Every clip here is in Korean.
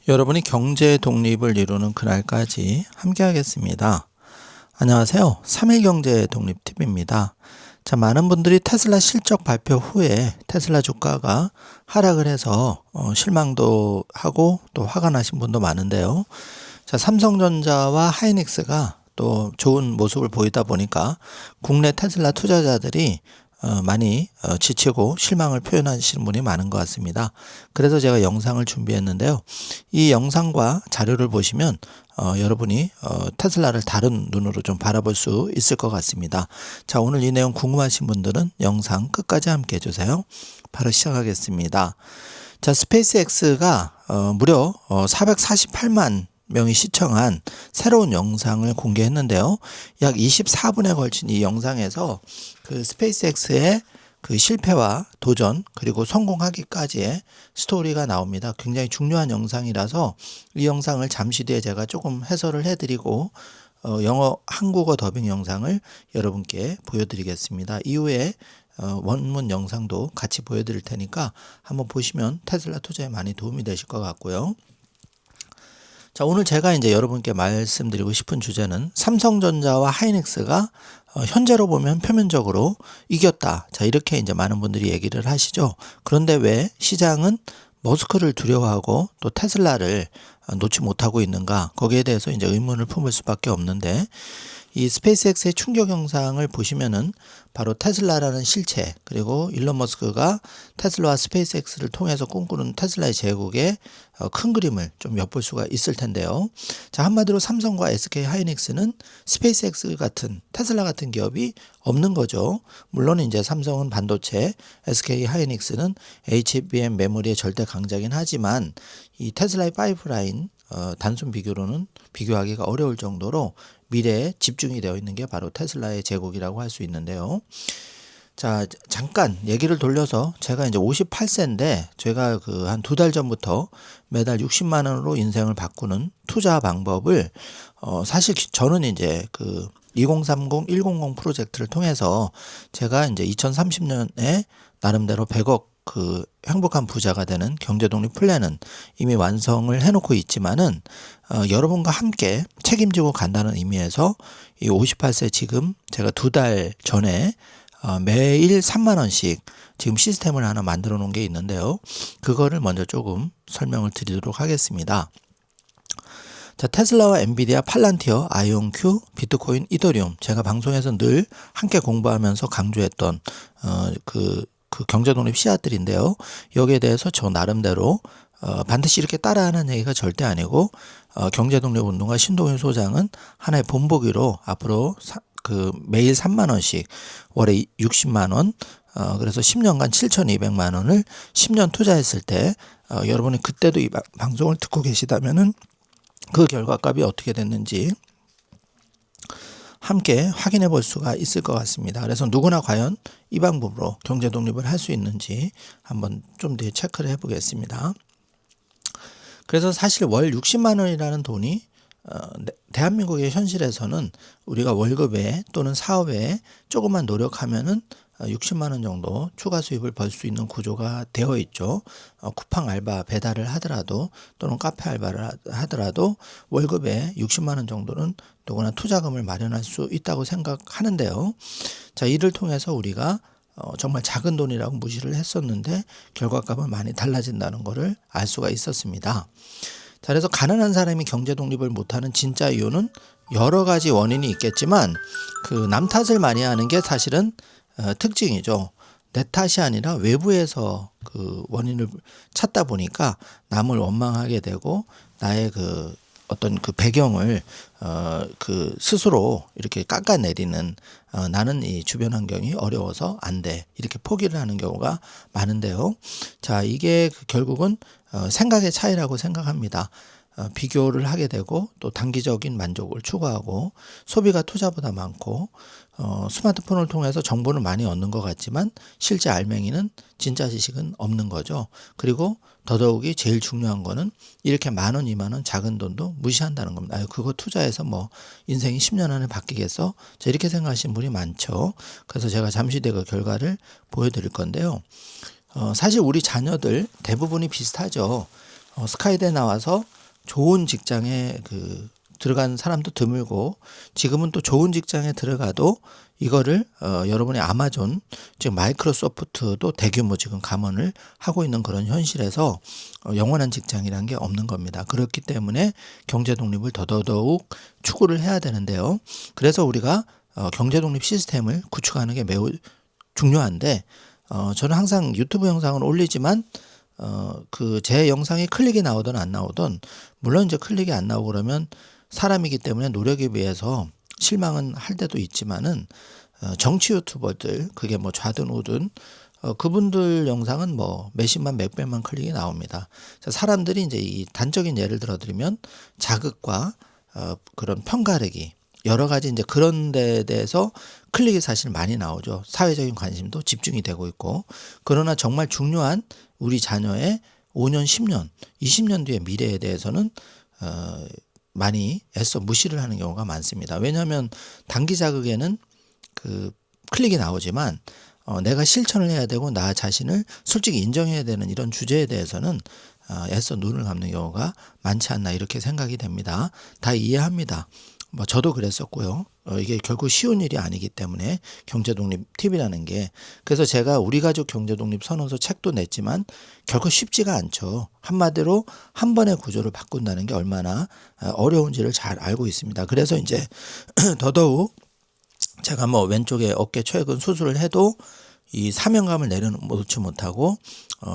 여러분이 경제 독립을 이루는 그날까지 함께 하겠습니다. 안녕하세요. 3일 경제 독립 팁입니다. 자, 많은 분들이 테슬라 실적 발표 후에 테슬라 주가가 하락을 해서 실망도 하고 또 화가 나신 분도 많은데요. 자, 삼성전자와 하이닉스가 또 좋은 모습을 보이다 보니까 국내 테슬라 투자자들이 많이 지치고 실망을 표현하시는 분이 많은 것 같습니다. 그래서 제가 영상을 준비했는데요. 이 영상과 자료를 보시면 여러분이 테슬라를 다른 눈으로 좀 바라볼 수 있을 것 같습니다. 자, 오늘 이 내용 궁금하신 분들은 영상 끝까지 함께 해주세요. 바로 시작하겠습니다. 자, 스페이스X가 무려 448만 명이 시청한 새로운 영상을 공개했는데요. 약 24분에 걸친 이 영상에서 그 스페이스X의 그 실패와 도전 그리고 성공하기까지의 스토리가 나옵니다. 굉장히 중요한 영상이라서 이 영상을 잠시 뒤에 제가 조금 해설을 해드리고 영어 한국어 더빙 영상을 여러분께 보여드리겠습니다. 이후에 원문 영상도 같이 보여드릴 테니까 한번 보시면 테슬라 투자에 많이 도움이 되실 것 같고요. 자, 오늘 제가 이제 여러분께 말씀드리고 싶은 주제는 삼성전자와 하이닉스가 현재로 보면 표면적으로 이겼다. 자, 이렇게 이제 많은 분들이 얘기를 하시죠. 그런데 왜 시장은 머스크를 두려워하고 또 테슬라를 놓지 못하고 있는가? 거기에 대해서 이제 의문을 품을 수밖에 없는데, 이 스페이스X의 충격 영상을 보시면은 바로 테슬라라는 실체, 그리고 일론 머스크가 테슬라와 스페이스X를 통해서 꿈꾸는 테슬라의 제국의 큰 그림을 좀 엿볼 수가 있을 텐데요. 자, 한마디로 삼성과 SK 하이닉스는 스페이스X 같은 테슬라 같은 기업이 없는 거죠. 물론 이제 삼성은 반도체, SK 하이닉스는 HBM 메모리의 절대 강자긴 하지만 이 테슬라의 파이프라인 단순 비교로는 비교하기가 어려울 정도로 미래에 집중이 되어 있는 게 바로 테슬라의 제국이라고 할 수 있는데요. 자, 잠깐 얘기를 돌려서 제가 이제 58세인데 제가 그 한 2달 전부터 매달 60만 원으로 인생을 바꾸는 투자 방법을 사실 저는 이제 그 2030, 100 프로젝트를 통해서 제가 이제 2030년에 나름대로 100억 그 행복한 부자가 되는 경제독립 플랜은 이미 완성을 해놓고 있지만은 여러분과 함께 책임지고 간다는 의미에서 이 58세 지금 제가 2달 전에 매일 3만 원씩 지금 시스템을 하나 만들어 놓은 게 있는데요. 그거를 먼저 조금 설명을 드리도록 하겠습니다. 자, 테슬라와 엔비디아, 팔란티어, 아이온큐, 비트코인, 이더리움, 제가 방송에서 늘 함께 공부하면서 강조했던 그 경제독립 씨앗들인데요. 여기에 대해서 저 나름대로 반드시 이렇게 따라하는 얘기가 절대 아니고 경제독립운동가 신동일 소장은 하나의 본보기로 앞으로 매일 3만 원씩 월에 60만 원 그래서 10년간 7,200만 원을 10년 투자했을 때 여러분이 그때도 이 방송을 듣고 계시다면은 그 결과값이 어떻게 됐는지 함께 확인해 볼 수가 있을 것 같습니다. 그래서 누구나 과연 이 방법으로 경제 독립을 할 수 있는지 한번 좀 더 체크를 해 보겠습니다. 그래서 사실 월 60만 원이라는 돈이 대한민국의 현실에서는 우리가 월급에 또는 사업에 조금만 노력하면은 60만 원 정도 추가 수입을 벌 수 있는 구조가 되어 있죠. 쿠팡 알바 배달을 하더라도 또는 카페 알바를 하더라도 월급에 60만 원 정도는 누구나 투자금을 마련할 수 있다고 생각하는데요. 자, 이를 통해서 우리가 정말 작은 돈이라고 무시를 했었는데 결과값은 많이 달라진다는 것을 알 수가 있었습니다. 자, 그래서 가난한 사람이 경제 독립을 못하는 진짜 이유는 여러 가지 원인이 있겠지만 그 남 탓을 많이 하는 게 사실은 특징이죠. 내 탓이 아니라 외부에서 그 원인을 찾다 보니까 남을 원망하게 되고 나의 그 어떤 그 배경을 그 스스로 이렇게 깎아내리는 나는 이 주변 환경이 어려워서 안 돼 이렇게 포기를 하는 경우가 많은데요. 자, 이게 결국은 생각의 차이라고 생각합니다. 비교를 하게 되고 또 단기적인 만족을 추구하고 소비가 투자보다 많고 스마트폰을 통해서 정보를 많이 얻는 것 같지만 실제 알맹이는 진짜 지식은 없는 거죠. 그리고 더더욱이 제일 중요한 거는 이렇게 10,000원, 20,000원 작은 돈도 무시한다는 겁니다. 아유, 그거 투자해서 뭐 인생이 10년 안에 바뀌겠어? 자, 이렇게 생각하시는 분이 많죠. 그래서 제가 잠시 뒤에 그 결과를 보여드릴 건데요. 사실 우리 자녀들 대부분이 비슷하죠. 스카이대 나와서 좋은 직장에 들어간 사람도 드물고, 지금은 또 좋은 직장에 들어가도 이거를 여러분의 아마존, 즉 마이크로소프트도 대규모 지금 감원을 하고 있는 그런 현실에서 영원한 직장이라는 게 없는 겁니다. 그렇기 때문에 경제 독립을 더더욱 추구를 해야 되는데요. 그래서 우리가 경제 독립 시스템을 구축하는 게 매우 중요한데, 저는 항상 유튜브 영상을 올리지만 제 영상이 클릭이 나오든 안 나오든, 물론 이제 클릭이 안 나오고 그러면 사람이기 때문에 노력에 비해서 실망은 할 때도 있지만은, 정치 유튜버들, 그게 뭐 좌든 우든, 그분들 영상은 뭐 몇십만 몇백만 클릭이 나옵니다. 사람들이 이제 이 단적인 예를 들어 드리면, 자극과 그런 편가르기, 여러 가지 이제 그런 데에 대해서 클릭이 사실 많이 나오죠. 사회적인 관심도 집중이 되고 있고. 그러나 정말 중요한 우리 자녀의 5년, 10년, 20년 뒤의 미래에 대해서는 많이 애써 무시를 하는 경우가 많습니다. 왜냐하면 단기 자극에는 클릭이 나오지만, 내가 실천을 해야 되고 나 자신을 솔직히 인정해야 되는 이런 주제에 대해서는 애써 눈을 감는 경우가 많지 않나, 이렇게 생각이 됩니다. 다 이해합니다. 뭐 저도 그랬었고요. 이게 결국 쉬운 일이 아니기 때문에 경제독립 팁이라는 게, 그래서 제가 우리 가족 경제독립 선언서 책도 냈지만 결국 쉽지가 않죠. 한마디로 한 번의 구조를 바꾼다는 게 얼마나 어려운지를 잘 알고 있습니다. 그래서 이제 더더욱 제가 뭐 왼쪽에 어깨 최근 수술을 해도 이 사명감을 내려놓지 못하고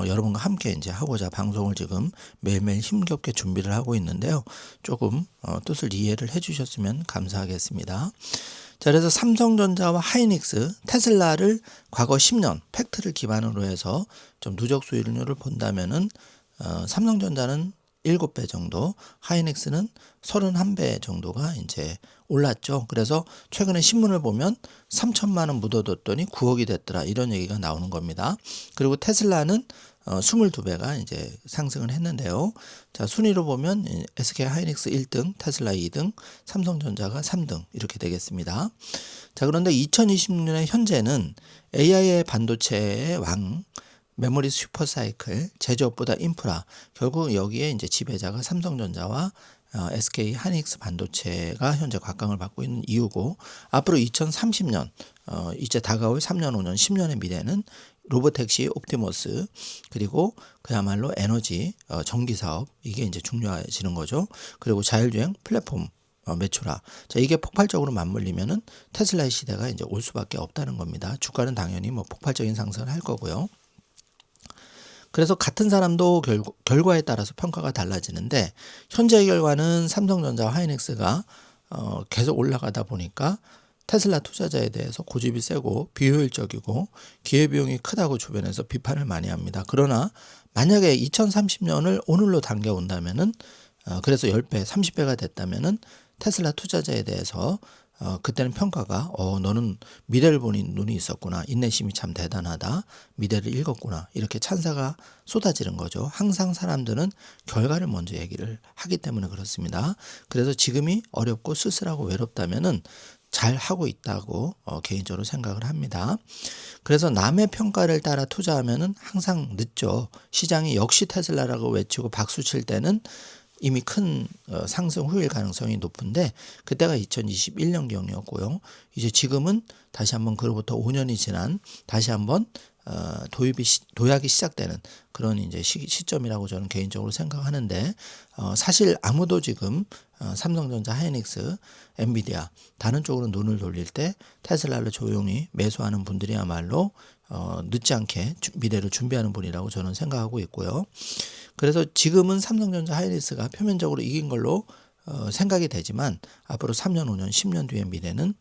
여러분과 함께 이제 하고자 방송을 지금 매일매일 힘겹게 준비를 하고 있는데요. 조금 뜻을 이해를 해주셨으면 감사하겠습니다. 자, 그래서 삼성전자와 하이닉스, 테슬라를 과거 10년 팩트를 기반으로 해서 좀 누적 수익률을 본다면은 삼성전자는 7배 정도, 하이닉스는 31배 정도가 이제 올랐죠. 그래서 최근에 신문을 보면 3천만 원 묻어뒀더니 9억이 됐더라, 이런 얘기가 나오는 겁니다. 그리고 테슬라는 22배가 이제 상승을 했는데요. 자, 순위로 보면 SK 하이닉스 1등, 테슬라 2등, 삼성전자가 3등 이렇게 되겠습니다. 자, 그런데 2026년에 현재는 AI의 반도체의 왕, 메모리 슈퍼사이클, 제조업보다 인프라, 결국 여기에 이제 지배자가 삼성전자와 SK 하이닉스 반도체가 현재 곽강을 받고 있는 이유고, 앞으로 2030년, 이제 다가올 3년, 5년, 10년의 미래는 로보택시, 옵티머스, 그리고 그야말로 에너지, 전기 사업, 이게 이제 중요해지는 거죠. 그리고 자율주행 플랫폼 매출화. 자, 이게 폭발적으로 맞물리면은 테슬라의 시대가 이제 올 수밖에 없다는 겁니다. 주가는 당연히 뭐 폭발적인 상승을 할 거고요. 그래서 같은 사람도 결과에 따라서 평가가 달라지는데, 현재의 결과는 삼성전자와 하이닉스가 계속 올라가다 보니까 테슬라 투자자에 대해서 고집이 세고 비효율적이고 기회비용이 크다고 주변에서 비판을 많이 합니다. 그러나 만약에 2030년을 오늘로 당겨온다면은, 그래서 10배, 30배가 됐다면은 테슬라 투자자에 대해서 그때는 평가가 너는 미래를 보는 눈이 있었구나, 인내심이 참 대단하다, 미래를 읽었구나, 이렇게 찬사가 쏟아지는 거죠. 항상 사람들은 결과를 먼저 얘기를 하기 때문에 그렇습니다. 그래서 지금이 어렵고 쓸쓸하고 외롭다면은 잘 하고 있다고 개인적으로 생각을 합니다. 그래서 남의 평가를 따라 투자하면은 항상 늦죠. 시장이 역시 테슬라라고 외치고 박수 칠 때는 이미 큰 상승 후일 가능성이 높은데, 그때가 2021년경이었고요. 이제 지금은 다시 한번 그로부터 5년이 지난 다시 한번 도약이 시작되는 그런 이제 시점이라고 저는 개인적으로 생각하는데, 사실 아무도 지금 삼성전자, 하이닉스, 엔비디아 다른 쪽으로 눈을 돌릴 때 테슬라를 조용히 매수하는 분들이야말로 늦지 않게 미래를 준비하는 분이라고 저는 생각하고 있고요. 그래서 지금은 삼성전자, 하이닉스가 표면적으로 이긴 걸로 생각이 되지만, 앞으로 3년, 5년, 10년 뒤의 미래는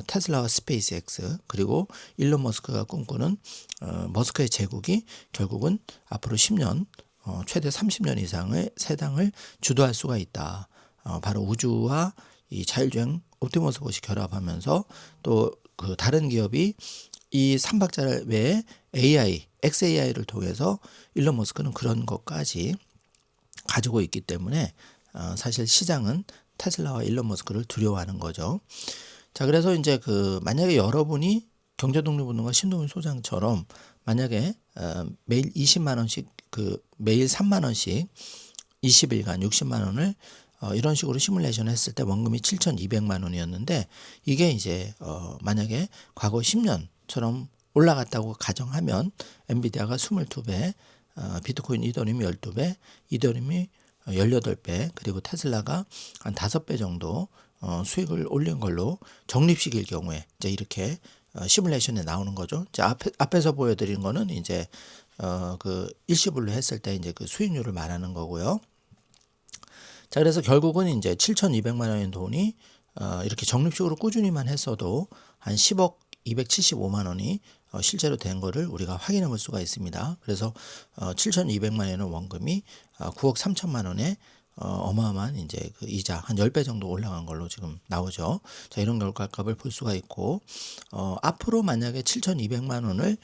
테슬라와 스페이스X, 그리고 일론 머스크가 꿈꾸는 머스크의 제국이 결국은 앞으로 10년, 최대 30년 이상의 세상을 주도할 수가 있다. 바로 우주와 이 자율주행 옵티머스 봇이 결합하면서, 또 그 다른 기업이 이 3박자 외에 AI, XAI를 통해서 일론 머스크는 그런 것까지 가지고 있기 때문에 사실 시장은 테슬라와 일론 머스크를 두려워하는 거죠. 자, 그래서 이제 만약에 여러분이 경제독립운동가 신동일 소장처럼 만약에 매일 20만 원씩, 매일 3만 원씩 20일간 60만 원을 이런 식으로 시뮬레이션 했을 때 원금이 7,200만 원이었는데 이게 이제 만약에 과거 10년처럼 올라갔다고 가정하면 엔비디아가 22배, 비트코인 이더리움이 12배, 이더리움이 18배, 그리고 테슬라가 한 5배 정도 수익을 올린 걸로 적립식일 경우에 이제 이렇게 시뮬레이션에 나오는 거죠. 이제 앞에서 보여드린 거는 이제 그 일시불로 했을 때 이제 그 수익률을 말하는 거고요. 자, 그래서 결국은 이제 7,200만 원의 돈이 이렇게 적립식으로 꾸준히만 했어도 한 10억 275만 원이 실제로 된 거를 우리가 확인해 볼 수가 있습니다. 그래서 7,200만 원의 원금이 9억 3천만 원에 어마어마한 이제 그 이자 한 10배 정도 올라간 걸로 지금 나오죠. 자, 이런 결과값을 볼 수가 있고 앞으로 만약에 7,200만 원을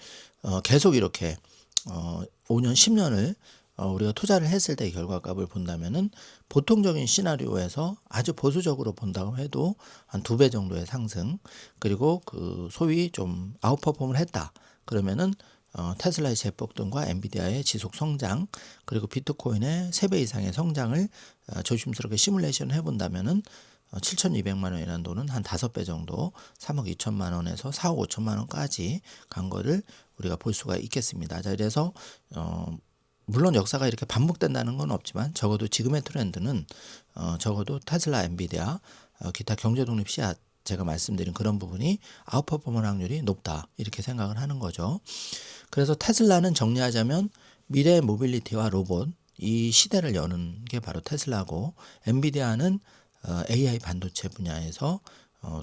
계속 이렇게 5년 10년을 우리가 투자를 했을 때 결과값을 본다면은 보통적인 시나리오에서 아주 보수적으로 본다고 해도 한 2배 정도의 상승, 그리고 그 소위 좀 아웃퍼폼을 했다 그러면은 테슬라의 재폭 등과 엔비디아의 지속 성장, 그리고 비트코인의 3배 이상의 성장을 조심스럽게 시뮬레이션 해본다면은 7,200만 원이라는 돈은 한 5배 정도 3억 2천만 원에서 4억 5천만 원까지 간 거를 우리가 볼 수가 있겠습니다. 자, 그래서 물론 역사가 이렇게 반복된다는 건 없지만 적어도 지금의 트렌드는 적어도 테슬라, 엔비디아, 기타 경제 독립 씨앗 제가 말씀드린 그런 부분이 아웃퍼포먼 확률이 높다 이렇게 생각을 하는 거죠. 그래서 테슬라는 정리하자면 미래의 모빌리티와 로봇 이 시대를 여는 게 바로 테슬라고, 엔비디아는 AI 반도체 분야에서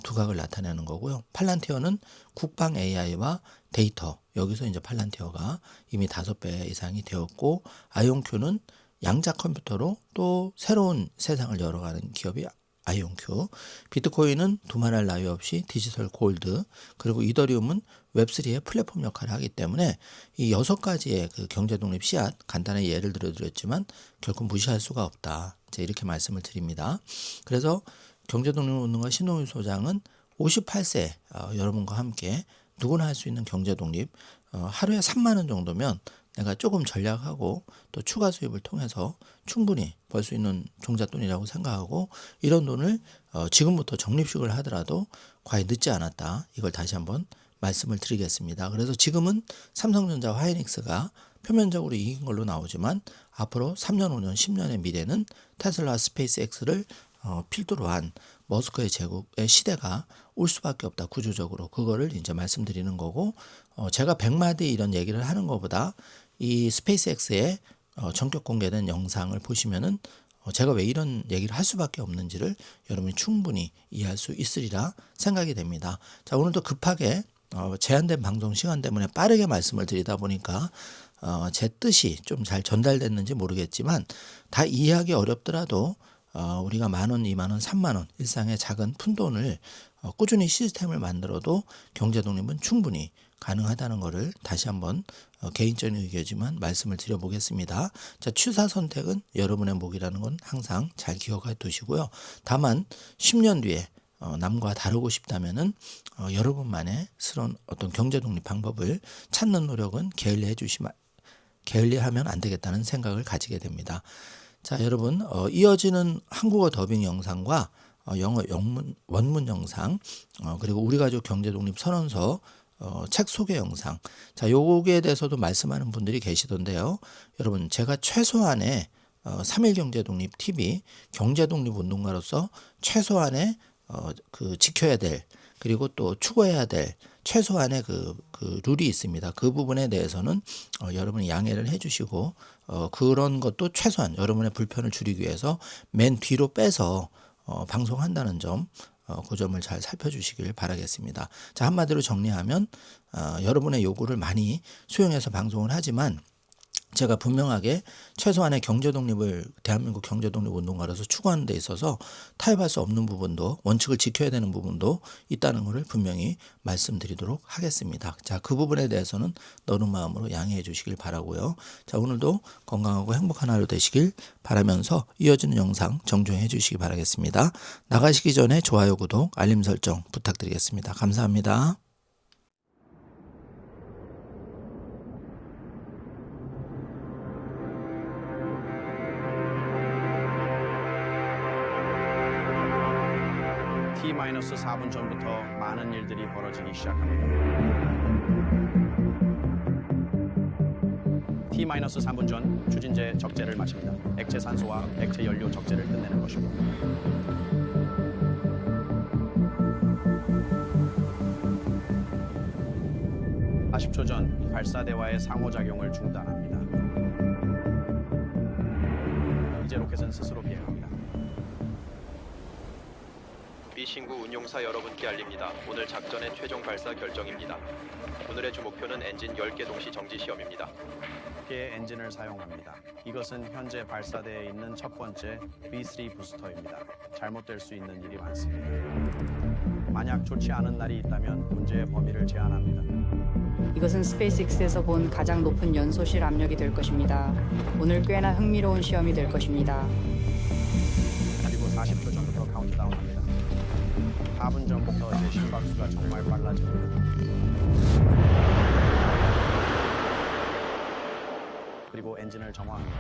두각을 나타내는 거고요. 팔란티어는 국방 AI와 데이터, 여기서 이제 팔란티어가 이미 5배 이상이 되었고, 아이온큐는 양자 컴퓨터로 또 새로운 세상을 열어가는 기업이 아이온큐, 비트코인은 두말할 나위 없이 디지털 골드, 그리고 이더리움은 웹3의 플랫폼 역할을 하기 때문에 이 6가지의 그 경제 독립 씨앗 간단하게 예를 들어드렸지만 결코 무시할 수가 없다. 이제 이렇게 말씀을 드립니다. 그래서 경제독립운동가 신동일 소장은 58세 여러분과 함께 누구나 할 수 있는 경제독립, 하루에 3만 원 정도면 내가 조금 전략하고 또 추가 수입을 통해서 충분히 벌 수 있는 종잣돈이라고 생각하고, 이런 돈을 지금부터 적립식을 하더라도 과연 늦지 않았다. 이걸 다시 한번 말씀을 드리겠습니다. 그래서 지금은 삼성전자, 하이닉스가 표면적으로 이긴 걸로 나오지만 앞으로 3년, 5년, 10년의 미래는 테슬라, 스페이스X를 필두로 한 머스크의 제국의 시대가 올 수밖에 없다. 구조적으로 그거를 이제 말씀드리는 거고, 제가 100마디 이런 얘기를 하는 것보다 이 스페이스X의 전격 공개된 영상을 보시면은 제가 왜 이런 얘기를 할 수밖에 없는지를 여러분이 충분히 이해할 수 있으리라 생각이 됩니다. 자, 오늘도 급하게 제한된 방송 시간 때문에 빠르게 말씀을 드리다 보니까 제 뜻이 좀 잘 전달됐는지 모르겠지만, 다 이해하기 어렵더라도 우리가 10,000원, 20,000원, 30,000원 일상의 작은 푼돈을 꾸준히 시스템을 만들어도 경제 독립은 충분히 가능하다는 것을 다시 한번 개인적인 의견이지만 말씀을 드려보겠습니다. 자, 취사 선택은 여러분의 몫이라는 건 항상 잘 기억해 두시고요. 다만 10년 뒤에 남과 다르고 싶다면은 여러분만의 스러운 어떤 경제 독립 방법을 찾는 노력은 게을리하면 안 되겠다는 생각을 가지게 됩니다. 자, 여러분, 이어지는 한국어 더빙 영상과 영어 원문 영상, 그리고 우리 가족 경제 독립 선언서 책 소개 영상, 자, 요거에 대해서도 말씀하는 분들이 계시던데요. 여러분, 제가 최소한의 3일 경제 독립 TV 경제 독립 운동가로서 최소한의 그 지켜야 될, 그리고 또 추구해야 될 최소한의 그 룰이 있습니다. 그 부분에 대해서는 여러분이 양해를 해주시고 그런 것도 최소한 여러분의 불편을 줄이기 위해서 맨 뒤로 빼서 방송한다는 점, 그 점을 잘 살펴주시길 바라겠습니다. 자, 한마디로 정리하면 여러분의 요구를 많이 수용해서 방송을 하지만 제가 분명하게 최소한의 경제 독립을 대한민국 경제 독립 운동가로서 추구하는 데 있어서 타협할 수 없는 부분도, 원칙을 지켜야 되는 부분도 있다는 것을 분명히 말씀드리도록 하겠습니다. 자, 그 부분에 대해서는 너른 마음으로 양해해 주시길 바라고요. 자, 오늘도 건강하고 행복한 하루 되시길 바라면서 이어지는 영상 정주행해 주시기 바라겠습니다. 나가시기 전에 좋아요, 구독, 알림 설정 부탁드리겠습니다. 감사합니다. T-4분 전부터 많은 일들이 벌어지기 시작합니다. T-3분 전 추진제 적재를 마칩니다. 액체 산소와 액체 연료 적재를 끝내는 것입니다. (40초) 전 발사대와의 상호작용을 중단합니다. 이제 로켓은 스스로 비행합니다. B신구 운용사 여러분께 알립니다. 오늘 작전의 최종 발사 결정입니다. 오늘의 주 목표는 엔진 10개 동시 정지 시험입니다. 개의 엔진을 사용합니다. 이것은 현재 발사대에 있는 첫 번째 B3 부스터입니다. 잘못될 수 있는 일이 많습니다. 만약 좋지 않은 날이 있다면 문제의 범위를 제한합니다. 이것은 스페이스X에서 본 가장 높은 연소실 압력이 될 것입니다. 오늘 꽤나 흥미로운 시험이 될 것입니다. 그리고 40초 전부터 카운트다운합니다. 4분 전부터 제 심박수가 정말 빨라집니다. 그리고 엔진을 정화합니다.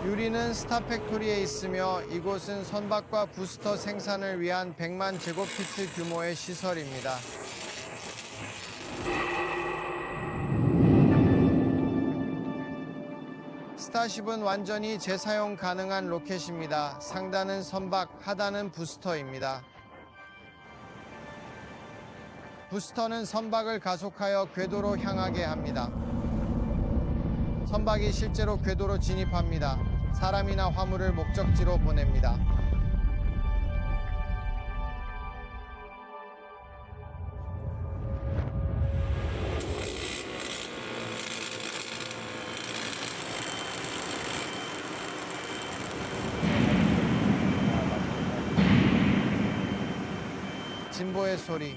유리는 스타팩토리에 있으며 이곳은 선박과 부스터 생산을 위한 100만 제곱피트 규모의 시설입니다. 스타쉽은 완전히 재사용 가능한 로켓입니다. 상단은 선박, 하단은 부스터입니다. 부스터는 선박을 가속하여 궤도로 향하게 합니다. 선박이 실제로 궤도로 진입합니다. 사람이나 화물을 목적지로 보냅니다. 진보의 소리,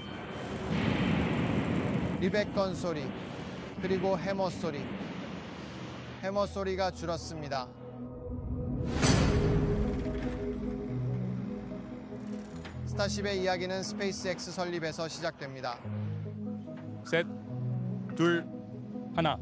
리벳건 소리, 그리고 해머 소리. 해머 소리가 줄었습니다. 스타쉽의 이야기는 스페이스X 설립에서 시작됩니다. 셋, 둘, 하나.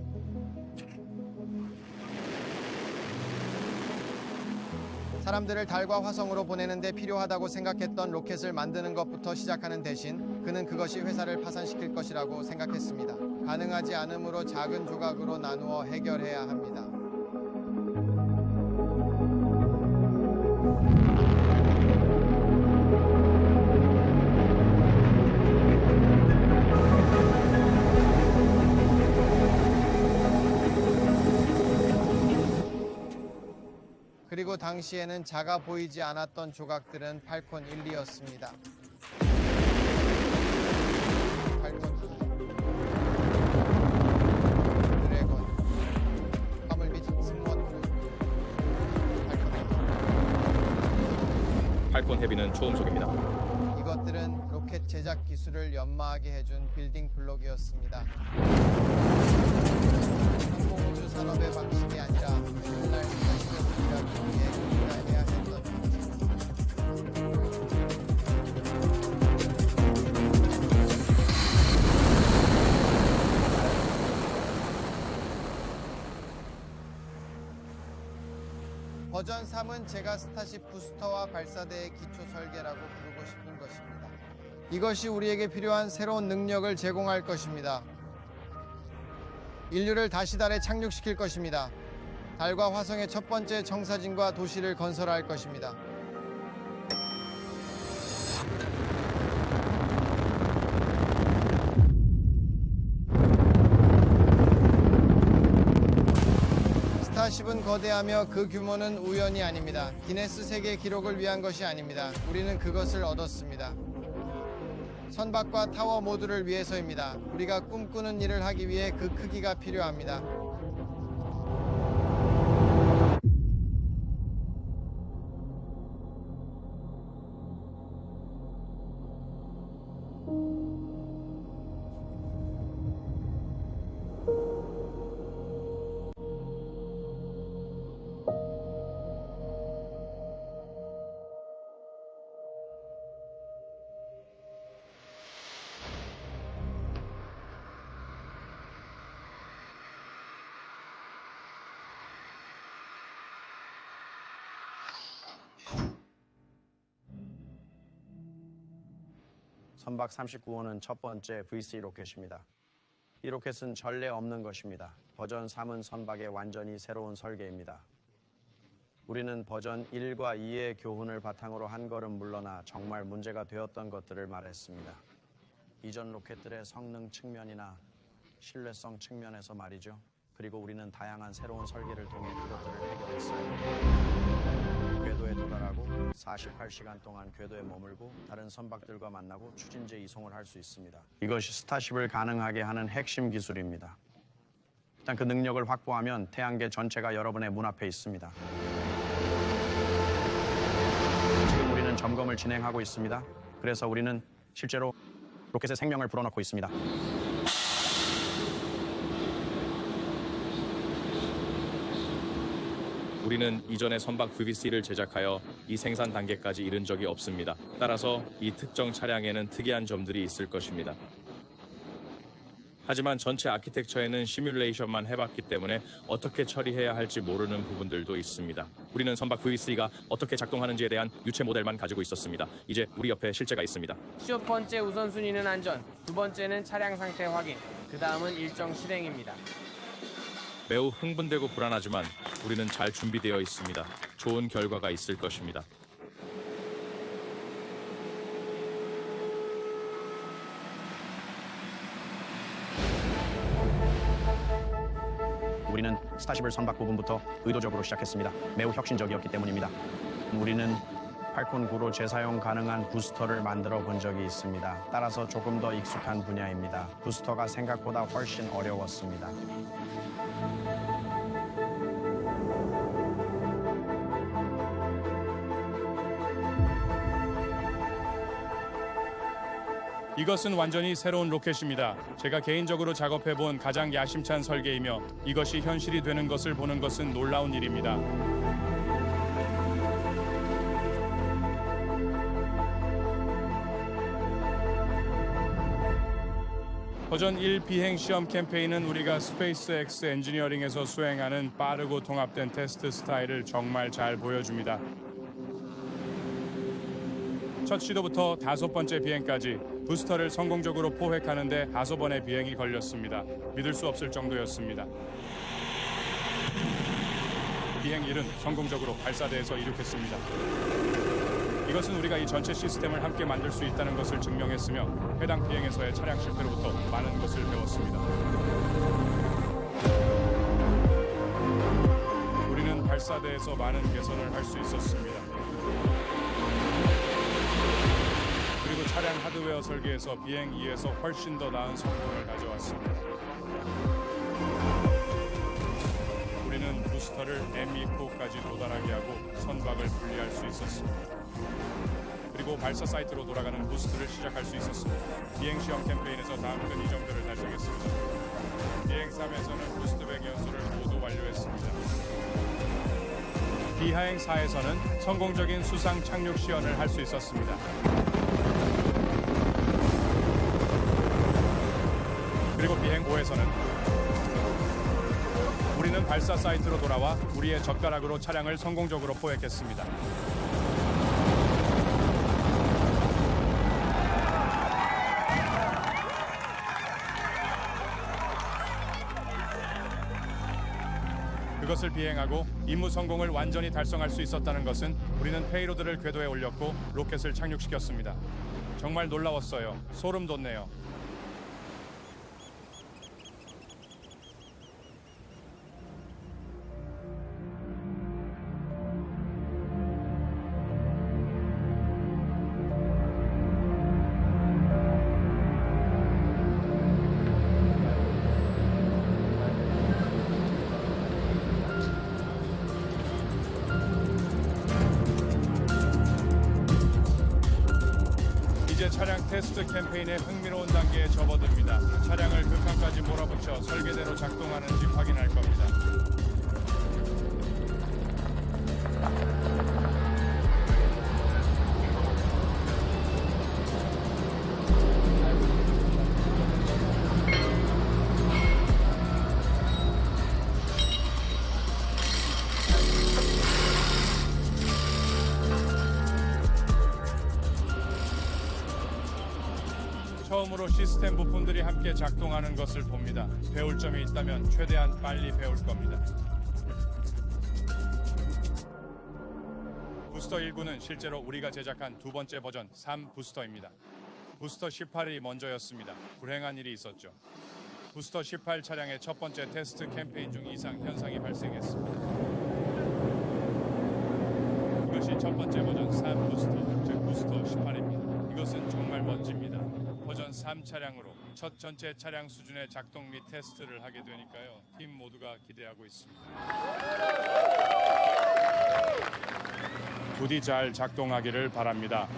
사람들을 달과 화성으로 보내는데 필요하다고 생각했던 로켓을 만드는 것부터 시작하는 대신 그는 그것이 회사를 파산시킬 것이라고 생각했습니다. 가능하지 않으므로 작은 조각으로 나누어 해결해야 합니다. 그리고 당시에는 작아 보이지 않았던 조각들은 팔콘 1, 2였습니다. 팔콘 2, 드래곤, 화물빛 승무원, 팔콘 헤비는 초음속입니다. 이것들은 로켓 제작 기술을 연마하게 해준 빌딩 블록이었습니다. 항공우주 산업의 방식이 아니라 오늘날 스타쉽을 위해 구현해야 했던 버전 3은 제가 스타쉽 부스터와 발사대의 기초 설계라고 부르고 싶은 것입니다. 이것이 우리에게 필요한 새로운 능력을 제공할 것입니다. 인류를 다시 달에 착륙시킬 것입니다. 달과 화성의 첫 번째 청사진과 도시를 건설할 것입니다. 스타쉽은 거대하며 그 규모는 우연이 아닙니다. 기네스 세계 기록을 위한 것이 아닙니다. 우리는 그것을 얻었습니다. 선박과 타워 모두를 위해서입니다. 우리가 꿈꾸는 일을 하기 위해 그 크기가 필요합니다. 선박 39호는 첫 번째 VC 로켓입니다. 이 로켓은 전례 없는 것입니다. 버전 3은 선박의 완전히 새로운 설계입니다. 우리는 버전 1과 2의 교훈을 바탕으로 한 걸음 물러나 정말 문제가 되었던 것들을 말했습니다. 이전 로켓들의 성능 측면이나 신뢰성 측면에서 말이죠. 그리고 우리는 다양한 새로운 설계를 통해 그것들을 해결했어요. 궤도에 도달하고 48시간 동안 궤도에 머물고 다른 선박들과 만나고 추진제 이송을 할 수 있습니다. 이것이 스타쉽을 가능하게 하는 핵심 기술입니다. 일단 그 능력을 확보하면 태양계 전체가 여러분의 문 앞에 있습니다. 지금 우리는 점검을 진행하고 있습니다. 그래서 우리는 실제로 로켓에 생명을 불어넣고 있습니다. 우리는 이전에 선박 VVC를 제작하여 이 생산 단계까지 이른 적이 없습니다. 따라서 이 특정 차량에는 특이한 점들이 있을 것입니다. 하지만 전체 아키텍처에는 시뮬레이션만 해봤기 때문에 어떻게 처리해야 할지 모르는 부분들도 있습니다. 우리는 선박 VVC가 어떻게 작동하는지에 대한 유체 모델만 가지고 있었습니다. 이제 우리 옆에 실제가 있습니다. 첫 번째 우선순위는 안전, 두 번째는 차량 상태 확인, 그 다음은 일정 실행입니다. 매우 흥분되고 불안하지만 우리는 잘 준비되어 있습니다. 좋은 결과가 있을 것입니다. 우리는 스타쉽을 선박 부분부터 의도적으로 시작했습니다. 매우 혁신적이었기 때문입니다. 우리는 팔콘 9로 재사용 가능한 부스터를 만들어 본 적이 있습니다. 따라서 조금 더 익숙한 분야입니다. 부스터가 생각보다 훨씬 어려웠습니다. 이것은 완전히 새로운 로켓입니다. 제가 개인적으로 작업해본 가장 야심찬 설계이며 이것이 현실이 되는 것을 보는 것은 놀라운 일입니다. 버전 1 비행 시험 캠페인은 우리가 스페이스X 엔지니어링에서 수행하는 빠르고 통합된 테스트 스타일을 정말 잘 보여줍니다. 첫 시도부터 5번째 비행까지 부스터를 성공적으로 포획하는 데 5번의 비행이 걸렸습니다. 믿을 수 없을 정도였습니다. 비행 1은 성공적으로 발사대에서 이륙했습니다. 이것은 우리가 이 전체 시스템을 함께 만들 수 있다는 것을 증명했으며 해당 비행에서의 차량 실패로부터 많은 것을 배웠습니다. 우리는 발사대에서 많은 개선을 할 수 있었습니다. 그리고 차량 하드웨어 설계에서 비행 2에서 훨씬 더 나은 성공을 가져왔습니다. 우리는 부스터를 M2호까지 도달하게 하고 선박을 분리할 수 있었습니다. 그리고 발사 사이트로 돌아가는 부스트를 시작할 수 있었습니다. 비행 시험 캠페인에서 다음은 이 점들을 달성했습니다. 비행 3에서는 부스트 백 연수를 모두 완료했습니다. 비하행 4에서는 성공적인 수상 착륙 시연을 할 수 있었습니다. 그리고 비행 5에서는 우리는 발사 사이트로 돌아와 우리의 젓가락으로 차량을 성공적으로 포획했습니다. 그것을 비행하고 임무 성공을 완전히 달성할 수 있었다는 것은 우리는 페이로드를 궤도에 올렸고 로켓을 착륙시켰습니다. 정말 놀라웠어요. 소름 돋네요. 이제 차량 테스트 캠페인의 흥미로운 단계에 접어듭니다. 차량을 극한까지 몰아붙여 설계대로 작동하는지 확인할 겁니다. 처음으로 시스템 부품들이 함께 작동하는 것을 봅니다. 배울 점이 있다면 최대한 빨리 배울 겁니다. 부스터 1구는 실제로 우리가 제작한 두 번째 버전 3 부스터입니다. 부스터 18이 먼저였습니다. 불행한 일이 있었죠. 부스터 18 차량의 첫 번째 테스트 캠페인 중 이상 현상이 발생했습니다. 이것이 첫 번째 버전 3 부스터, 즉 부스터 18입니다. 이것은 정말 멋집니다. 버전 3 차량으로 첫 전체 차량 수준의 작동 및 테스트를 하게 되니까요. 팀 모두가 기대하고 있습니다. 부디 잘 작동하기를 바랍니다.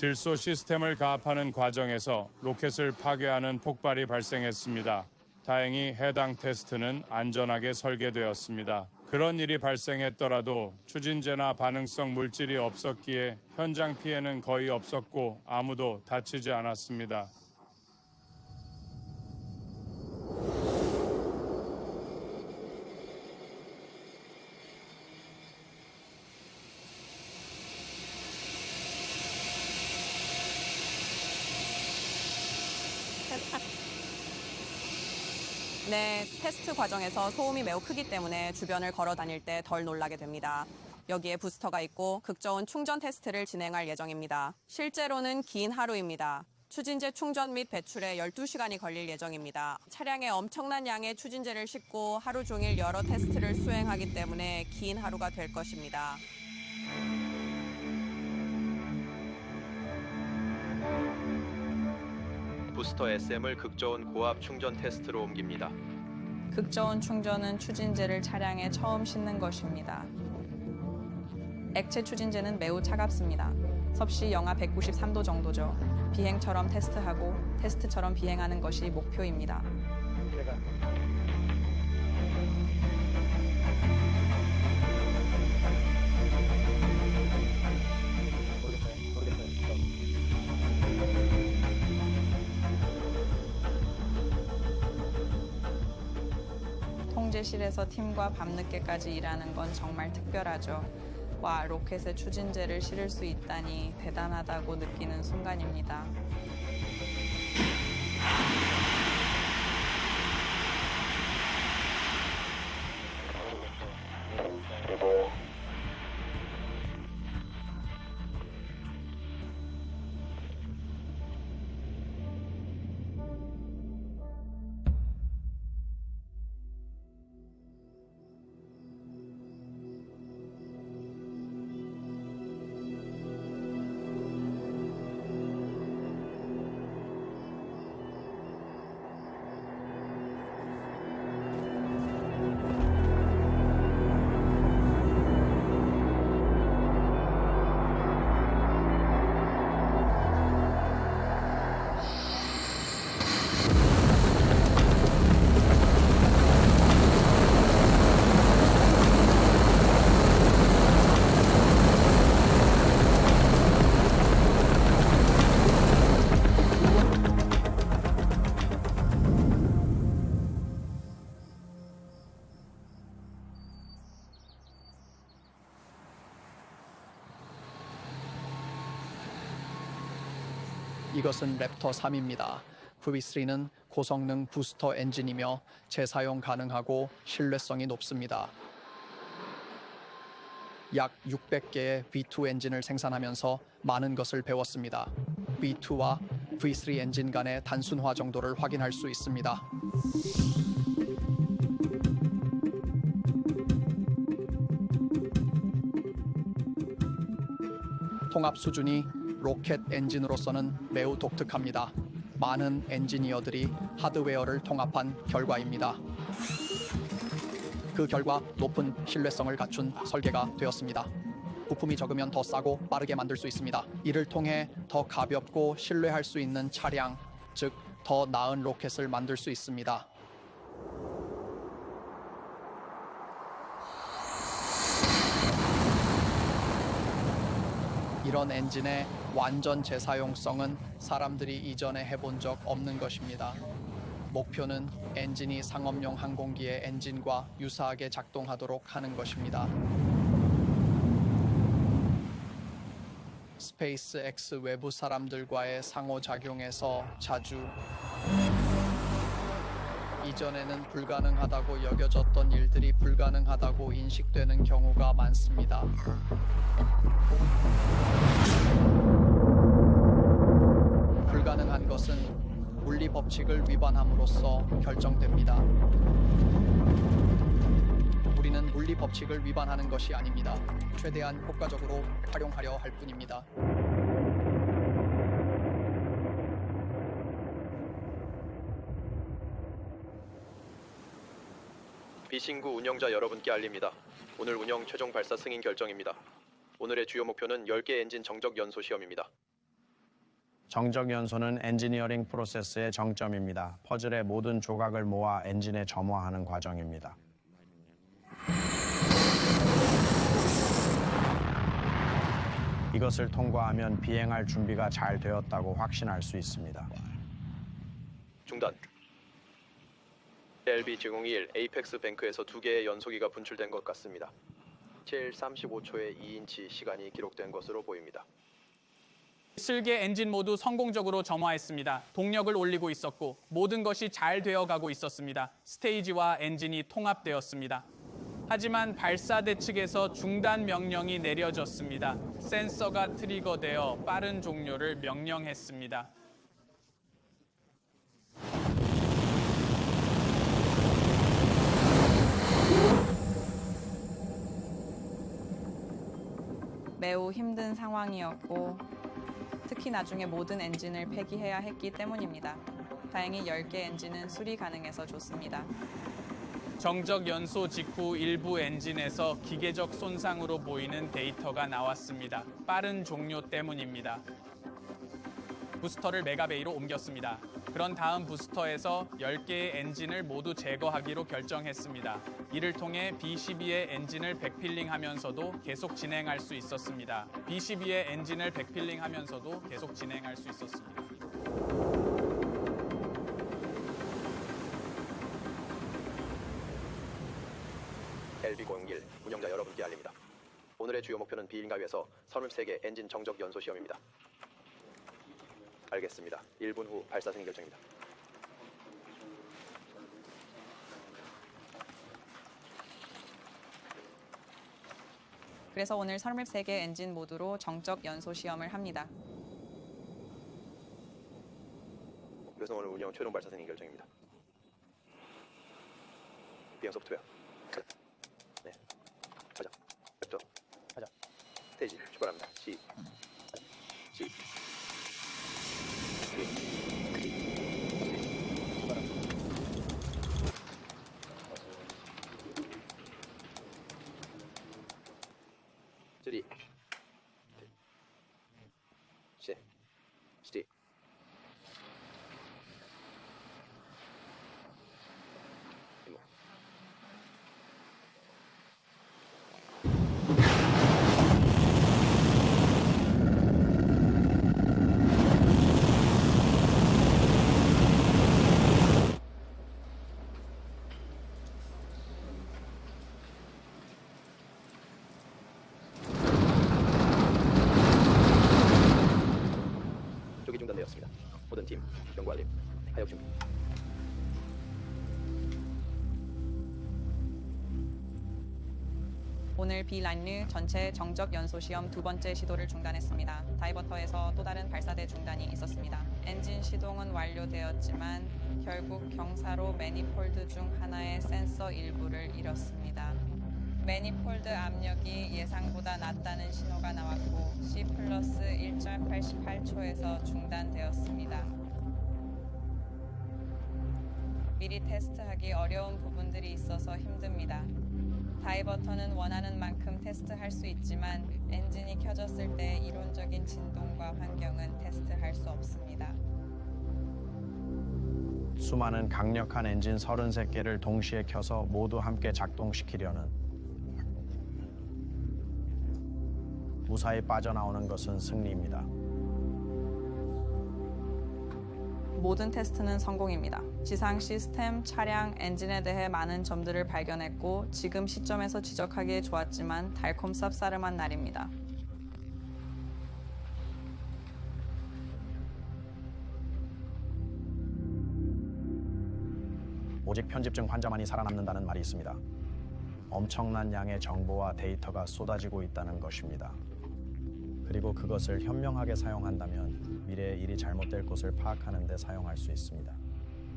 질소 시스템을 가압하는 과정에서 로켓을 파괴하는 폭발이 발생했습니다. 다행히 해당 테스트는 안전하게 설계되었습니다. 그런 일이 발생했더라도 추진제나 반응성 물질이 없었기에 현장 피해는 거의 없었고 아무도 다치지 않았습니다. 네, 테스트 과정에서 소음이 매우 크기 때문에 주변을 걸어 다닐 때 덜 놀라게 됩니다. 여기에 부스터가 있고 극저온 충전 테스트를 진행할 예정입니다. 실제로는 긴 하루입니다. 추진제 충전 및 배출에 12시간이 걸릴 예정입니다. 차량에 엄청난 양의 추진제를 싣고 하루 종일 여러 테스트를 수행하기 때문에 긴 하루가 될 것입니다. 부스터 SM을 극저온 고압 충전 테스트로 옮깁니다. 극저온 충전은 추진제를 차량에 처음 싣는 것입니다. 액체 추진제는 매우 차갑습니다. 섭씨 영하 193도 정도죠. 비행처럼 테스트하고 테스트처럼 비행하는 것이 목표입니다. 통제실에서 팀과 밤늦게까지 일하는 건 정말 특별하죠. 와, 로켓에 추진제를 실을 수 있다니 대단하다고 느끼는 순간입니다. 이것은 랩터 3입니다. V3는 고성능 부스터 엔진이며 재사용 가능하고 신뢰성이 높습니다. 약 600개의 V2 엔진을 생산하면서 많은 것을 배웠습니다. V2와 V3 엔진 간의 단순화 정도를 확인할 수 있습니다. 통합 수준이 로켓 엔진으로서는 매우 독특합니다. 많은 엔지니어들이 하드웨어를 통합한 결과입니다. 그 결과 높은 신뢰성을 갖춘 설계가 되었습니다. 부품이 적으면 더 싸고 빠르게 만들 수 있습니다. 이를 통해 더 가볍고 신뢰할 수 있는 차량, 즉 더 나은 로켓을 만들 수 있습니다. 이런 엔진의 완전 재사용성은 사람들이 이전에 해본 적 없는 것입니다. 목표는 엔진이 상업용 항공기의 엔진과 유사하게 작동하도록 하는 것입니다. 스페이스X 외부 사람들과의 상호작용에서 자주 이전에는 불가능하다고 여겨졌던 일들이 불가능하다고 인식되는 경우가 많습니다. 불가능한 것은 물리 법칙을 위반함으로써 결정됩니다. 우리는 물리 법칙을 위반하는 것이 아닙니다. 최대한 효과적으로 활용하려 할 뿐입니다. 비신구 운영자 여러분께 알립니다. 오늘 운영 최종 발사 승인 결정입니다. 오늘의 주요 목표는 10개 엔진 정적 연소 시험입니다. 정적 연소는 엔지니어링 프로세스의 정점입니다. 퍼즐의 모든 조각을 모아 엔진에 점화하는 과정입니다. 이것을 통과하면 비행할 준비가 잘 되었다고 확신할 수 있습니다. 중단. LB-021 에이펙스 뱅크에서 2개의 연소기가 분출된 것 같습니다. 7 35초의 2인치 시간이 기록된 것으로 보입니다. 실계 엔진 모두 성공적으로 점화했습니다. 동력을 올리고 있었고 모든 것이 잘 되어가고 있었습니다. 스테이지와 엔진이 통합되었습니다. 하지만 발사대 측에서 중단 명령이 내려졌습니다. 센서가 트리거되어 빠른 종료를 명령했습니다. 매우 힘든 상황이었고 특히 나중에 모든 엔진을 폐기해야 했기 때문입니다. 다행히 10개 엔진은 수리 가능해서 좋습니다. 정적 연소 직후 일부 엔진에서 기계적 손상으로 보이는 데이터가 나왔습니다. 빠른 종료 때문입니다. 부스터를 메가베이로 옮겼습니다. 그런 다음 부스터에서 10개의 엔진을 모두 제거하기로 결정했습니다. 이를 통해 B-12의 엔진을 백필링하면서도 계속 진행할 수 있었습니다. B-12의 엔진을 백필링하면서도 계속 진행할 수 있었습니다. LB-021 운영자 여러분께 알립니다. 오늘의 주요 목표는 비인가위에서 33개 엔진 정적 연소 시험입니다. 알겠습니다. 1분 후 발사 승인 결정입니다. 그래서 오늘 33개 엔진 모두로 정적 연소 시험을 합니다. 그래서 오늘 운영 최종 발사 승인 결정입니다. 비행 소프트웨어. 네. 가자. 랩터. 가자. 스테이지 출발합니다. 시. 쓰리. 시. 스티. 이모. 모든 팀 경관리 하역 준비. 오늘 비란류 전체 정적 연소 시험 두 번째 시도를 중단했습니다. 다이버터에서 또 다른 발사대 중단이 있었습니다. 엔진 시동은 완료되었지만 결국 경사로 매니폴드 중 하나의 센서 일부를 잃었습니다. 매니폴드 압력이 예상보다 낮다는 신호가 나왔고 C 플러스 1.88초에서 중단되었습니다. 미리 테스트하기 어려운 부분들이 있어서 힘듭니다. 다이버터는 원하는 만큼 테스트할 수 있지만 엔진이 켜졌을 때 이론적인 진동과 환경은 테스트할 수 없습니다. 수많은 강력한 엔진 33개를 동시에 켜서 모두 함께 작동시키려는 무사히 빠져나오는 것은 승리입니다. 모든 테스트는 성공입니다. 지상 시스템, 차량, 엔진에 대해 많은 점들을 발견했고 지금 시점에서 지적하기에 좋았지만 달콤 쌉싸름한 날입니다. 오직 편집증 환자만이 살아남는다는 말이 있습니다. 엄청난 양의 정보와 데이터가 쏟아지고 있다는 것입니다. 그리고 그것을 현명하게 사용한다면 미래에 일이 잘못될 것을 파악하는 데 사용할 수 있습니다.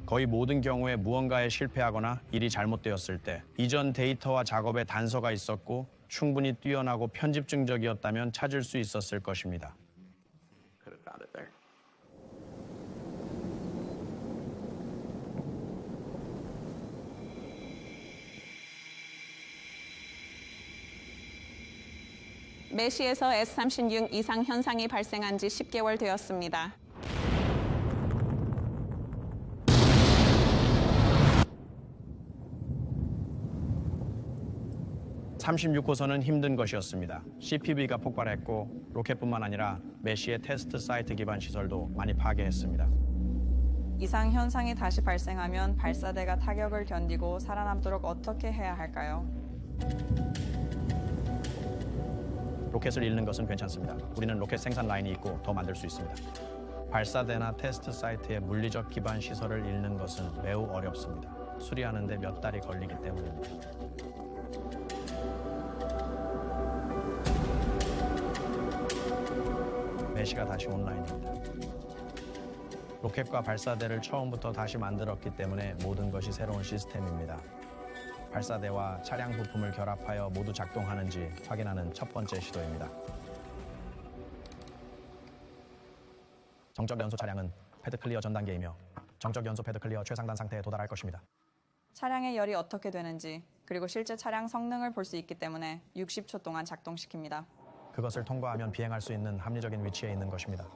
거의 모든 경우에 무언가에 실패하거나 일이 잘못되었을 때 이전 데이터와 작업에 단서가 있었고 충분히 뛰어나고 편집증적이었다면 찾을 수 있었을 것입니다. 메시에서 S36 이상 현상이 발생한 지 10개월 되었습니다. (36호선은) 힘든 것이었습니다. CPV가 폭발했고 로켓뿐만 아니라 메시의 테스트 사이트 기반 시설도 많이 파괴했습니다. 이상 현상이 다시 발생하면 발사대가 타격을 견디고 살아남도록 어떻게 해야 할까요? 로켓을 잃는 것은 괜찮습니다. 우리는 로켓 생산 라인이 있고 더 만들 수 있습니다. 발사대나 테스트 사이트의 물리적 기반 시설을 잃는 것은 매우 어렵습니다. 수리하는 데 몇 달이 걸리기 때문입니다. 메시가 다시 온라인입니다. 로켓과 발사대를 처음부터 다시 만들었기 때문에 모든 것이 새로운 시스템입니다. 발사대와 차량 부품을 결합하여 모두 작동하는지 확인하는 첫 번째 시도입니다. 정적 연소 차량은 패드 클리어 전 단계이며 정적 연소 패드 클리어 최상단 상태에 도달할 것입니다. 차량의 열이 어떻게 되는지 그리고 실제 차량 성능을 볼 수 있기 때문에 60초 동안 작동시킵니다. 그것을 통과하면 비행할 수 있는 합리적인 위치에 있는 것입니다.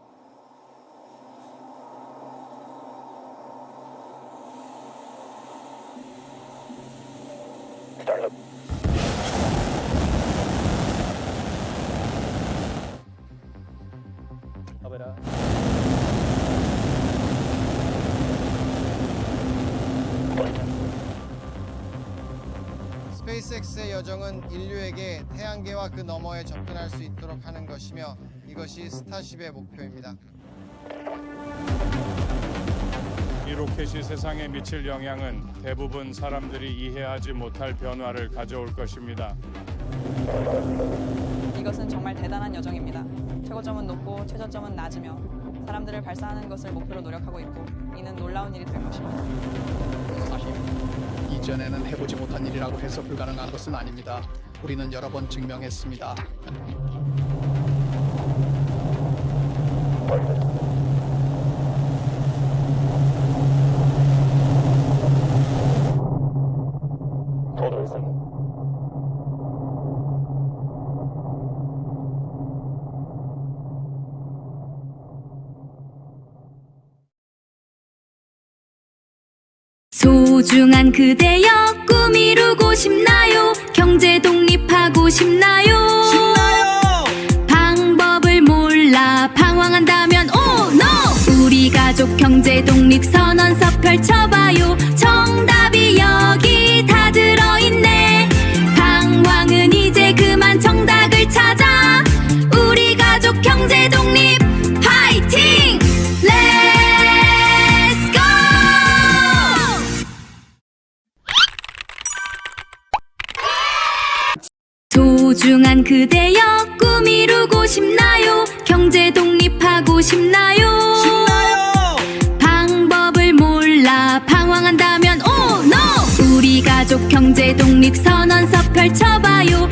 스페이스X의 여정은 인류에게 태양계와 그 너머에 접근할 수 있도록 하는 것이며 이것이 스타쉽의 목표입니다. 이 로켓이 세상에 미칠 영향은 대부분 사람들이 이해하지 못할 변화를 가져올 것입니다. 이것은 정말 대단한 여정입니다. 최고점은 높고 최저점은 낮으며 사람들을 발사하는 것을 목표로 노력하고 있고 이는 놀라운 일이 될 것입니다. 사실 이전에는 해보지 못한 일이라고 해서 불가능한 것은 아닙니다. 우리는 여러 번 증명했습니다. 소중한 그대여 꿈 이루고 싶나요? 경제 독립하고 싶나요? 방법을 몰라 방황한다면 oh no! 우리 가족 경제 독립 선언서 펼쳐봐요. 정답이 여기 다 들어있네. 방황은 이제 그만 정답을 찾아. 우리 가족 경제 독립 파이팅! 소중한 그대여 꿈 이루고 싶나요? 경제 독립하고 싶나요? 방법을 몰라 방황한다면 Oh no! 우리 가족 경제 독립 선언서 펼쳐봐요.